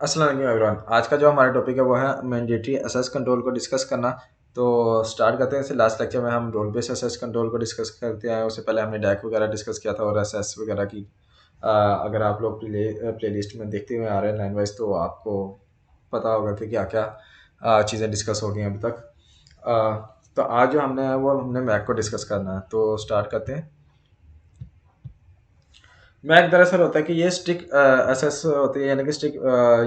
अस्सलाम वालेकुम एवरीवन। आज का जो हमारा टॉपिक है वो है मैंडेटरी एसेस कंट्रोल को डिस्कस करना। तो स्टार्ट करते हैं। इसे लास्ट लेक्चर में हम रोल बेस्ड एसेस कंट्रोल को डिस्कस करते आए। उससे पहले हमने डैक वगैरह डिस्कस किया था और एसेस वगैरह की। अगर आप लोग प्ले लिस्ट में देखते हुए आ रहे हैं लाइन वाइज तो आपको पता होगा कि क्या क्या चीज़ें डिस्कस हो गई हैं अभी तक। तो आज जो हमने वो हमने मैक को डिस्कस करना है, तो स्टार्ट करते हैं। मैक दरअसल होता है कि ये स्टिक असेस होती है, यानी कि स्टिक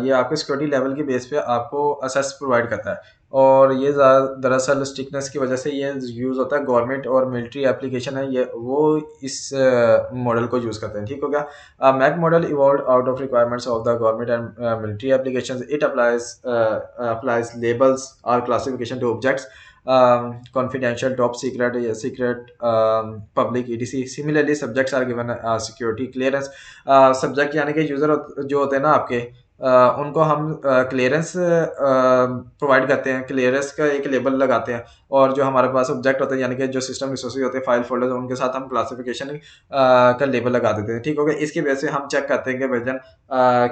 ये आपके सिक्योरिटी लेवल के बेस पे आपको असेस प्रोवाइड करता है। और ये दरअसल स्टिकनेस की वजह से ये यूज़ होता है, गवर्नमेंट और मिलिट्री एप्लीकेशन है ये, वो इस मॉडल को यूज़ करते हैं। ठीक हो गया। MAC model evolve out of requirements of the government and military application. It applies labels और classification to objects, confidential, top secret, secret, public, etc. Similarly, subjects are given security clearance. Subject यानी कि user जो होते हैं ना आपके, उनको हम क्लियरेंस प्रोवाइड करते हैं, क्लियरेंस का एक लेबल लगाते हैं। और जो हमारे पास ऑब्जेक्ट होते हैं यानी कि जो सिस्टम रिसोर्सेज होते हैं, फाइल फोल्डर, उनके साथ हम क्लासिफिकेशन का लेबल लगा देते हैं। ठीक हो गया। इसकी बेस पे हम चेक करते हैं कि वर्जन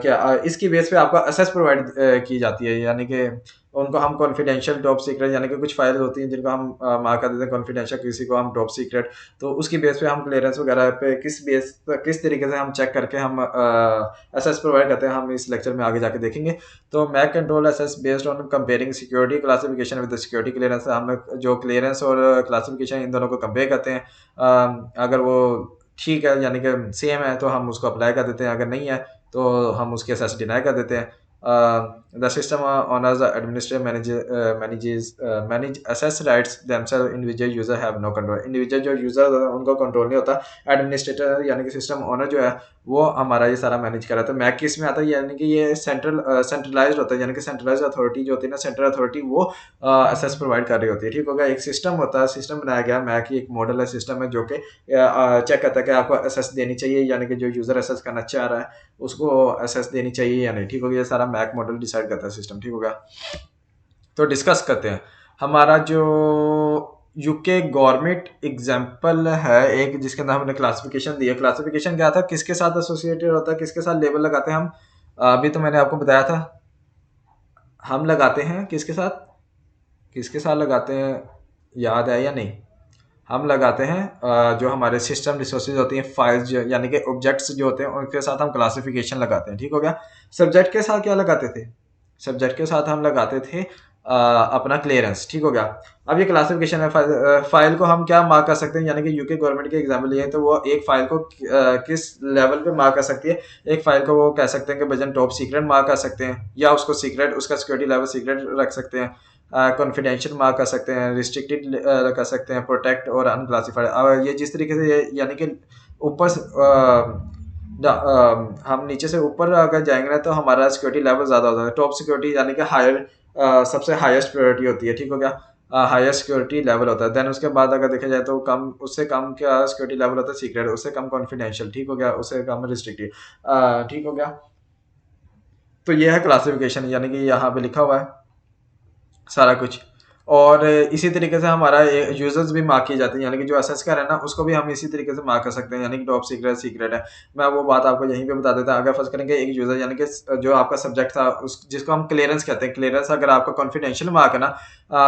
क्या इसकी बेस पे आपको असेस प्रोवाइड की जाती है, यानी कि उनको हम कॉन्फिडेंशियल, टॉप सीक्रेट, यानी कि कुछ फाइल होती हैं जिनको हम मार्क कर देते हैं कॉन्फिडेंशियल, किसी को हम टॉप सीक्रेट। तो उसकी बेस पे हम क्लियरेंस वगैरह पे किस तरीके से हम चेक करके हम असेस प्रोवाइड करते हैं, हम इस लेक्चर में आगे जाके देखेंगे। तो MAC control access based on comparing security classification with security clearance. हम जो क्लियरेंस और क्लासिफिकेशन इन दोनों को कंपेयर करते हैं। अगर वो ठीक है यानी कि सेम है तो हम उसको अप्लाई कर देते हैं, अगर नहीं है तो हम उसके असेस डिनाई कर देते हैं। The system honors the administrator manage assess rights themselves. Individual user have no control. Individual जो यूजर उनको कंट्रोल नहीं होता। एडमिनिस्ट्रेटर यानी कि सिस्टम ओनर जो है वो हमारा ये सारा मैनेज कर रहा था। मैक किस में आता है, यानी कि ये सेंट्रलाइज्ड होता है, यानी कि सेंट्रलाइज्ड अथॉरिटी जो होती है ना, सेंट्रल अथॉरिटी, वो असेस प्रोवाइड कर रही होती है। ठीक होगा। एक सिस्टम होता है, सिस्टम बनाया गया। मैक एक मॉडल है, सिस्टम है जो कि चेक करता है कि आपको असेस देनी चाहिए, यानी कि जो यूजर असेस करना चाह रहा है उसको एसेस देनी चाहिए या नहीं। ठीक हो गया। ये सारा मैक मॉडल डिसाइड करता है सिस्टम। ठीक होगा। तो डिस्कस करते हैं। हमारा जो यूके गवर्नमेंट एग्जाम्पल है एक, जिसके अंदर हमने क्लासिफिकेशन दी है। क्लासिफिकेशन क्या था, किसके साथ एसोसिएटेड होता है, किसके साथ लेबल लगाते हैं हम। अभी तो मैंने आपको बताया था, हम लगाते हैं किसके साथ लगाते हैं, याद है या नहीं। हम लगाते हैं जो हमारे सिस्टम रिसोर्सेज होती हैं, फाइल्स जो यानी कि ऑब्जेक्ट्स जो होते हैं उनके साथ हम क्लासिफिकेशन लगाते हैं। ठीक हो गया। सब्जेक्ट के साथ क्या लगाते थे, सब्जेक्ट के साथ हम लगाते थे अपना क्लियरेंस। ठीक हो गया। अब ये क्लासिफिकेशन है। फाइल को हम क्या मार्क कर सकते हैं, यानी कि यूके गवर्नमेंट के एग्जाम्पल लिए तो वो एक फाइल को किस लेवल पे मार्क कर सकती है। एक फाइल को वो कह सकते हैं कि वजन टॉप सीक्रेट मार्क कर सकते हैं, या उसको सीक्रेट, उसका सिक्योरिटी लेवल सीक्रेट रख सकते हैं, कॉन्फिडेंशियल मार्क कर सकते हैं, रिस्ट्रिक्टेड कर सकते हैं, प्रोटेक्ट और अनक्लासिफाइड। ये जिस तरीके से यानी कि ऊपर से हम नीचे से ऊपर अगर जाएंगे ना तो हमारा सिक्योरिटी लेवल ज़्यादा होता है। टॉप सिक्योरिटी यानी कि हायर, सबसे हाईएस्ट प्रायोरिटी होती है। ठीक हो गया। हायर सिक्योरिटी लेवल होता है। देन उसके बाद अगर देखा जाए तो कम, उससे कम क्या सिक्योरिटी लेवल होता है, सीक्रेट, उससे कम कॉन्फिडेंशियल। ठीक हो गया। उससे कम रिस्ट्रिक्टेड। ठीक हो गया। तो ये है क्लासिफिकेशन, यानी कि यहाँ पे लिखा हुआ है सारा कुछ। और इसी तरीके से हमारा यूजर्स भी मार्क किए जाते हैं, यानी कि जो असेस कर है ना उसको भी हम इसी तरीके से मार्क कर सकते हैं, यानी कि टॉप सीक्रेट सीक्रेट है। मैं वो बात आपको यहीं पे बता देता हूँ। अगर फर्स्ट करेंगे एक यूजर, यानी कि जो आपका सब्जेक्ट था उस जिसको हम क्लियरेंस कहते हैं, क्लियरेंस अगर आपका कॉन्फिडेंशियल मार्क है ना,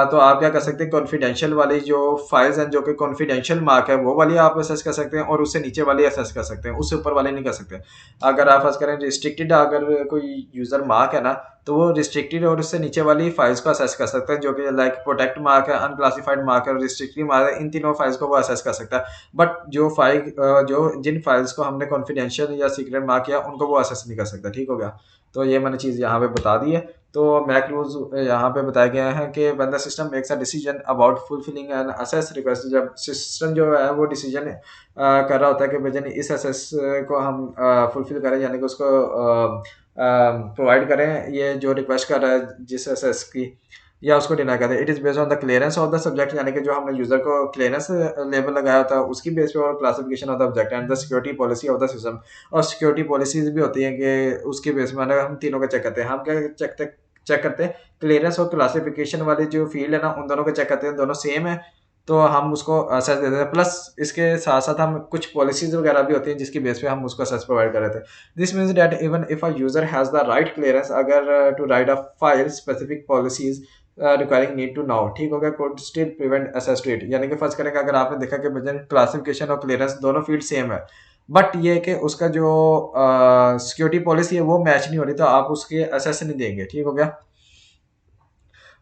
तो आप क्या कर सकते हैं, कॉन्फिडेंशियल वाली जो फाइल्स हैं जो कि कॉन्फिडेंशियल मार्क है वो वाली आप असेस कर सकते हैं, और उससे नीचे वाली असेस कर सकते हैं, उससे ऊपर वाले नहीं कर सकते। अगर आप फर्स्ट करें रिस्ट्रिक्टेड, अगर कोई यूजर मार्क है ना तो वो रिस्ट्रिक्टेड और उससे नीचे वाली फाइल्स को असेस कर सकते हैं, जो कि लाइक प्रोटेक्ट मार्क है, अनक्लासिफाइड मार्क है, रिस्ट्रिक्टेड मार्क है। इन तीनों फाइल्स को वो असेस कर सकता है। बट जो जिन फाइल्स को हमने कॉन्फिडेंशियल या सीक्रेट मार्क किया उनको वो असेस नहीं कर सकता। ठीक हो गया। तो ये मैंने चीज़ यहाँ पे बता दी है। तो मैक रूल्स यहाँ पे बताया गया है कि when the system makes a decision about fulfilling an access request, जब सिस्टम जो है वो डिसीजन कर रहा होता है कि भाई इस असेस को हम फुलफिल करें, यानी कि उसको प्रोवाइड करें, ये जो रिक्वेस्ट कर रहा है जिस एसएस की, या उसको डिनाई करते हैं। It is based on the clearance of the subject, यानी कि जो हमने यूजर को क्लियरेंस लेवल लगाया होता है उसकी बेस पे, और classification of the object and the security policy of the system. और सिक्योरिटी पॉलिसीज भी होती हैं कि उसकी बेस में हम तीनों का चेक करते हैं। हम क्या चेक करते हैं, क्लियरेंस और क्लासिफिकेशन वाले जो फील्ड है ना उन दोनों को चेक करते हैं, दोनों सेम है तो हम उसको असेस देते हैं। प्लस इसके साथ साथ हम कुछ पॉलिसीज वगैरह भी होती हैं जिसकी बेस पे हम उसको असेस प्रोवाइड कर रहे थे। This means that even if a user has the right clearance, अगर to write a file specific policies requiring need to know, ठीक हो गया, could still prevent access to it. यानी कि फर्ज करेंगे अगर आपने देखा कि वजन क्लासिफिकेशन और क्लियरेंस दोनों फील्ड सेम है, बट ये कि उसका जो सिक्योरिटी पॉलिसी है वो मैच नहीं हो रही, तो आप उसके एसेस नहीं देंगे, ठीक हो गया।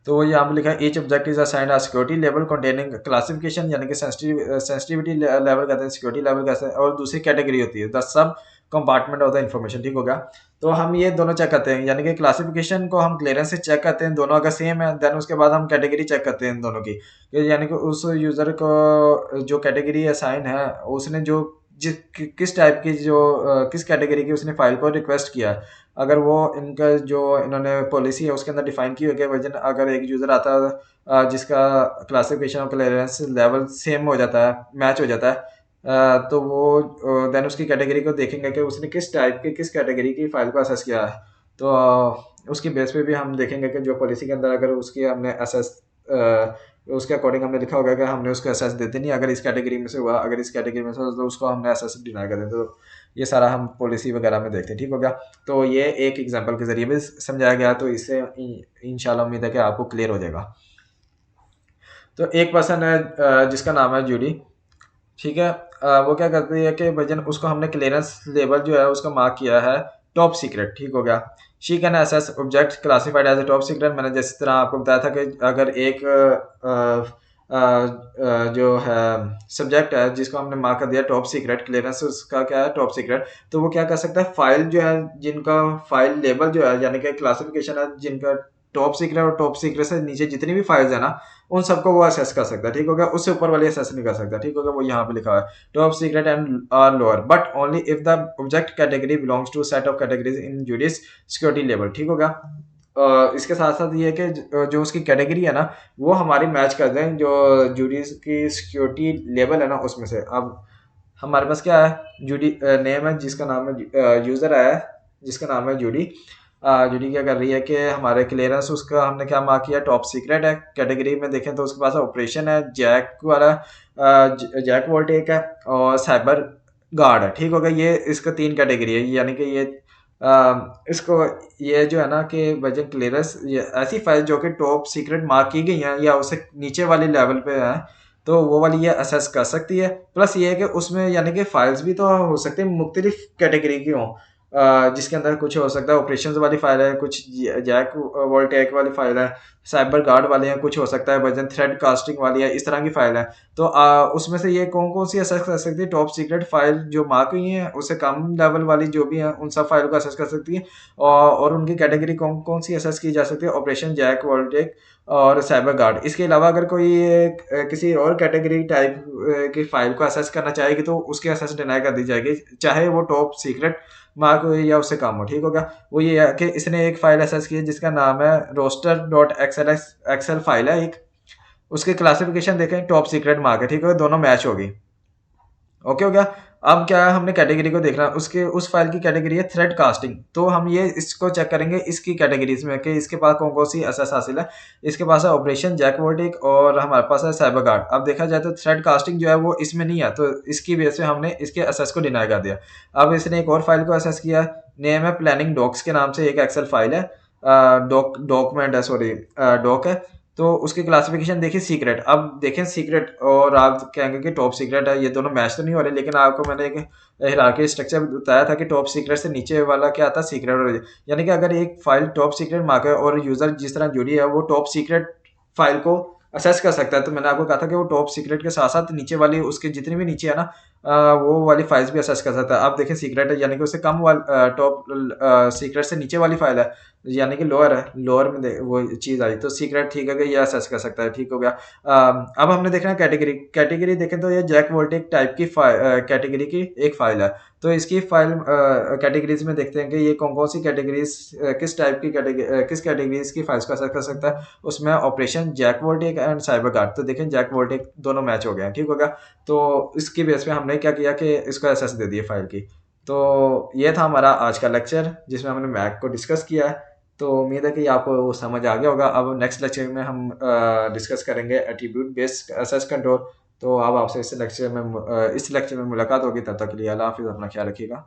तो वो यहाँ पे लिखा है each object is assigned a security level containing classification, यानी कि सेंसिटिविटी लेवल कहते हैं, सिक्योरिटी लेवल कहते हैं, और दूसरी कैटेगरी होती है the sub compartment of the information, ठीक हो गया। तो हम ये दोनों चेक करते हैं, यानी कि क्लासिफिकेशन को हम क्लियरेंस से चेक करते हैं, दोनों अगर सेम है, देन उसके बाद हम कैटेगरी चेक करते हैं इन दोनों की, यानी कि उस यूजर को जो कैटेगरी असाइन है, उसने जो किस टाइप की जो किस कैटेगरी की उसने फाइल को रिक्वेस्ट किया है। अगर वो इनका जो इन्होंने पॉलिसी है उसके अंदर डिफाइन की हुई है वर्जन, अगर एक यूज़र आता है जिसका क्लासिफिकेशन और क्लियरेंस लेवल सेम हो जाता है, मैच हो जाता है, तो वो देन उसकी कैटेगरी को देखेंगे कि उसने किस टाइप की किस कैटेगरी की फाइल को असेस किया है। तो उसकी बेस पे भी हम देखेंगे कि जो पॉलिसी के अंदर अगर उसकी हमने असेस उसके अकॉर्डिंग हमने लिखा होगा कि हमने उसको असेस देते नहीं, अगर इस कैटेगरी में से हुआ, अगर इस कैटेगरी में से हुआ, तो उसको हमने असेस डिनाई कर देते। तो ये सारा हम पॉलिसी वगैरह में देखते हैं, ठीक हो गया। तो ये एक एग्जांपल के ज़रिए भी समझाया गया, तो इससे इंशाल्लाह उम्मीद है कि आपको क्लियर हो जाएगा। तो एक पर्सन है जिसका नाम है जूडी, ठीक है। वो क्या करती है कि भजन उसको हमने क्लियरेंस लेवल जो है उसका मार्क किया है टॉप सीक्रेट, ठीक हो गया। She can access object classified as a top secret. मैंने जिस तरह आपको बताया था कि अगर एक जो है सब्जेक्ट है जिसको हमने मार्क कर दिया टॉप सीक्रेट, क्लियरेंस उसका क्या है टॉप सीक्रेट, तो वो क्या कर सकता है, फाइल जो है जिनका फाइल लेवल जो है यानी कि क्लासिफिकेशन है जिनका टॉप सीक्रेट, और टॉप सीक्रेट से नीचे जितनी भी फाइल्स है ना, उन सबको वो असेस कर सकता है, ठीक हो गया। उससे ऊपर वाली असेस नहीं कर सकता, ठीक हो गया। वो यहाँ पे लिखा हुआ है top secret and or lower but only if the object category belongs to set of categories in जूडिस सिक्योरिटी लेवल, ठीक हो गया। इसके साथ साथ ये है कि जो उसकी कैटेगरी है ना वो हमारी मैच कर दें जो जूडीज की सिक्योरिटी लेवल है ना उसमें से। अब हमारे पास क्या है, जूडी नेम है जिसका नाम है, यूज़र है जिसका नाम है जूडी। जूडी क्या कर रही है कि हमारे क्लियरेंस उसका हमने क्या मार्क किया, टॉप सीक्रेट है। कैटेगरी में देखें तो उसके पास ऑपरेशन है, जैक वाला जैक वोल्टेक है, और साइबर गार्ड है, ठीक हो गया। ये इसका 3 कैटेगरी है, यानी कि ये इसको ये जो है ना कि वजन क्लियरेंस ये ऐसी फाइल जो कि टॉप सीक्रेट मार्क की गई हैं या उससे नीचे वाली लेवल पे है, तो वो वाली ये असेस कर सकती है। प्लस ये है कि उसमें यानी कि फाइल्स भी तो हो सकती है मुख्तलिफ कैटेगरी की हों, जिसके अंदर कुछ हो सकता है ऑपरेशंस वाली फाइल है, कुछ जैक वोल्टेक वाली फाइल है, साइबर गार्ड वाले हैं, कुछ हो सकता है वर्जन थ्रेड कास्टिंग वाली है, इस तरह की फाइल है। तो उसमें से ये कौन कौन सी असेस कर सकती है, टॉप सीक्रेट फाइल जो मार्क हुई है उससे कम लेवल वाली जो भी है उन सब फाइल को असेस कर सकती है। और उनकी कैटेगरी कौन कौन सी असेस की जा सकती है, ऑपरेशन जैक वोल्टेक और साइबर गार्ड। इसके अलावा अगर कोई किसी और कैटेगरी टाइप की फाइल को असेस करना चाहेगी तो उसकी असेस डिनाई कर दी जाएगी, चाहे वो टॉप सीक्रेट मार्क हो या उससे कम हो, ठीक होगा। वो ये है कि इसने एक फाइल असेस की है जिसका नाम है रोस्टर डॉट एक्सएल फाइल है एक, उसके क्लासिफिकेशन देखें टॉप सीक्रेट मार्क है, ठीक है, दोनों मैच होगी। ओके हो गया। अब क्या है, हमने कैटेगरी को देखना, उसके उस फाइल की कैटेगरी है थ्रेड कास्टिंग। तो हम ये इसको चेक करेंगे इसकी कैटेगरीज में कि इसके पास कौन कौन सी असेस हासिल है। इसके पास है ऑपरेशन जैकवोल्टिक और हमारे पास है साइबर गार्ड। अब देखा जाए तो थ्रेड कास्टिंग जो है वो इसमें नहीं है, तो इसकी वजह से हमने इसके असेस को डिनाई कर दिया। अब इसने एक और फाइल को असेस किया, नेम है प्लानिंग डॉक्स के नाम से एक एक्सेल फाइल है, डॉक्यूमेंट है, सॉरी डॉक है। तो उसकी क्लासिफिकेशन देखिए सीक्रेट। अब देखें सीक्रेट और आप कहेंगे कि टॉप सीक्रेट है, ये दोनों मैच तो नहीं हो रहे, लेकिन आपको मैंने एक हिरार्की स्ट्रक्चर बताया था कि टॉप सीक्रेट से नीचे वाला क्या आता है, सीक्रेट। यानी कि अगर एक फाइल टॉप सीक्रेट मार्क है और यूजर जिस तरह जुड़ी है वो टॉप सीक्रेट फाइल को असेस कर सकता है, तो मैंने आपको कहा था कि वो टॉप सीक्रेट के साथ साथ नीचे वाली उसके जितनी भी नीचे है ना वो वाली फाइल्स भी असेस कर सकता है। अब देखें सीक्रेट है यानी कि उससे कम टॉप सीक्रेट से नीचे वाली फाइल है, यानी कि लोअर है, लोअर में वो चीज़ आई तो सीक्रेट, ठीक है कि ये असेस कर सकता है, ठीक हो गया। अब हमने देखना है कैटेगरी। कैटेगरी देखें तो ये जैक वोल्टेक टाइप की कैटेगरी की एक फाइल है। तो इसकी फाइल कैटेगरीज में देखते हैं कि ये कौन कौन सी कैटेगरीज किस टाइप की किस कैटेगरीज की फाइल्स का असेस कर सकता है। उसमें operation Jack Voltec and cyber guard. तो देखें जैक वोल्टेक दोनों मैच हो गए हैं, ठीक हो गया। तो इसकी बेस पे हमने क्या किया कि इसको एसेस दे दिए फाइल की। तो ये था हमारा आज का लेक्चर जिसमें हमने मैक को डिस्कस किया है। तो उम्मीद है कि आपको समझ आ गया होगा। अब नेक्स्ट लेक्चर में हम डिस्कस करेंगे एट्रीब्यूट बेस्ड एसेस कंट्रोल। तो अब आपसे इस लेक्चर में मुलाकात होगी। तब तक के लिए अल्लाह हाफिज़, अपना ख्याल रखिएगा।